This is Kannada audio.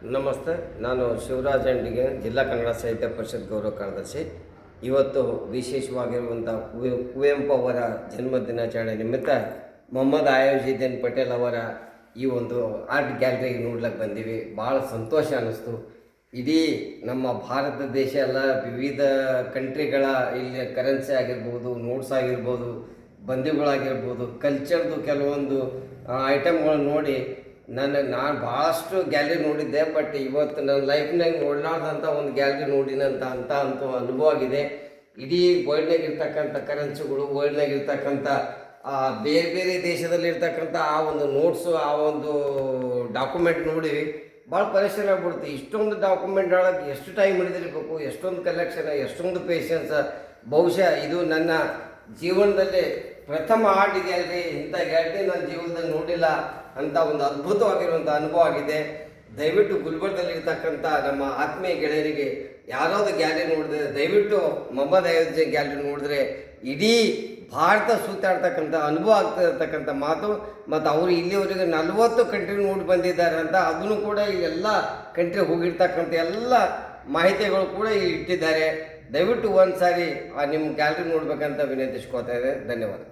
ನಮಸ್ತೆ. ನಾನು ಶಿವರಾಜ್ ಅಂಡಿಗೆ, ಜಿಲ್ಲಾ ಕನ್ನಡ ಸಾಹಿತ್ಯ ಪರಿಷತ್ ಗೌರವ ಕಾರ್ಯದರ್ಶಿ. ಇವತ್ತು ವಿಶೇಷವಾಗಿರುವಂಥ ಕುವೆಂಪು ಅವರ ಜನ್ಮ ದಿನಾಚರಣೆ ನಿಮಿತ್ತ ಮೊಹಮ್ಮದ್ ಆಯೋಜಿದ್ದೀನ್ ಪಟೇಲ್ ಅವರ ಈ ಒಂದು ಆರ್ಟ್ ಗ್ಯಾಲರಿಗೆ ನೋಡ್ಲಿಕ್ಕೆ ಬಂದೀವಿ. ಭಾಳ ಸಂತೋಷ ಅನ್ನಿಸ್ತು. ಇಡೀ ನಮ್ಮ ಭಾರತ ದೇಶ ಎಲ್ಲ ವಿವಿಧ ಕಂಟ್ರಿಗಳ ಇಲ್ಲಿ ಕರೆನ್ಸಿ ಆಗಿರ್ಬೋದು, ನೋಟ್ಸ್ ಆಗಿರ್ಬೋದು, ಬಂದಿಗಳಾಗಿರ್ಬೋದು, ಕಲ್ಚರ್ದು ಕೆಲವೊಂದು ಐಟಮ್ಗಳು ನೋಡಿ ನಾನು ಭಾಳಷ್ಟು ಗ್ಯಾಲರಿ ನೋಡಿದ್ದೆ. ಬಟ್ ಇವತ್ತು ನನ್ನ ಲೈಫ್ನಾಗ ನೋಡಲಾರ್ದಂಥ ಒಂದು ಗ್ಯಾಲರಿ ನೋಡಿನಂತ ಅಂತೂ ಅನುಭವ ಆಗಿದೆ. ಇಡೀ ವರ್ಲ್ಡ್ನಾಗ ಇರ್ತಕ್ಕಂಥ ಕರೆನ್ಸಿಗಳು, ವರ್ಲ್ಡ್ನಾಗ ಇರ್ತಕ್ಕಂಥ ಬೇರೆ ಬೇರೆ ದೇಶದಲ್ಲಿರ್ತಕ್ಕಂಥ ಆ ಒಂದು ನೋಟ್ಸು, ಆ ಒಂದು ಡಾಕ್ಯುಮೆಂಟ್ ನೋಡಿ ಭಾಳ ಪರಿಶ್ರಮ ಆಗ್ಬಿಡುತ್ತೆ. ಇಷ್ಟೊಂದು ಡಾಕ್ಯುಮೆಂಟ್ ಒಳಗೆ ಎಷ್ಟು ಟೈಮ್ ಹಿಡಿದಿರಬೇಕು, ಎಷ್ಟೊಂದು ಕಲೆಕ್ಷನ್, ಎಷ್ಟೊಂದು ಪೇಷನ್ಸ್. ಬಹುಶಃ ಇದು ನನ್ನ ಜೀವನದಲ್ಲಿ ಪ್ರಥಮ ಆರ್ಟ್ ಗ್ಯಾಲರಿ. ಇಂಥ ಗ್ಯಾಲರಿ ನನ್ನ ಜೀವನದಲ್ಲಿ ನೋಡಿಲ್ಲ ಅಂತ ಒಂದು ಅದ್ಭುತವಾಗಿರುವಂಥ ಅನುಭವ ಆಗಿದೆ. ದಯವಿಟ್ಟು ಗುಲ್ಬರ್ಗದಲ್ಲಿರ್ತಕ್ಕಂಥ ನಮ್ಮ ಆತ್ಮೀಯ ಗೆಳೆಯರಿಗೆ ಯಾರಾவது ಗ್ಯಾಲರಿ ನೋಡಿದ್ರೆ ದಯವಿಟ್ಟು ಮೊಹಮ್ಮದ್ ಆಯೋಜಿದ್ದೀನ್ ಗ್ಯಾಲರಿ ನೋಡಿದ್ರೆ ಇಡೀ ಭಾರತ ಸುತ್ತಾಡ್ತಕ್ಕಂಥ ಅನುಭವ ಆಗ್ತಿರ್ತಕ್ಕಂಥ ಮಾತು. ಮತ್ತು ಅವರು ಇಲ್ಲಿವರೆಗೆ 40 ಕಂಟ್ರಿ ನೋಡಿ ಬಂದಿದ್ದಾರೆ ಅಂತ, ಅದನ್ನು ಕೂಡ ಎಲ್ಲ ಕಂಟ್ರಿ ಹೋಗಿರ್ತಕ್ಕಂಥ ಎಲ್ಲ ಮಾಹಿತಿಗಳು ಕೂಡ ಇಟ್ಟಿದ್ದಾರೆ. ದಯವಿಟ್ಟು ಒಂದು ಸಾರಿ ನಿಮ್ಮ ಗ್ಯಾಲರಿ ನೋಡ್ಬೇಕಂತ ವಿನಂತಿಸ್ಕೊತಾ ಇದೆ. ಧನ್ಯವಾದ.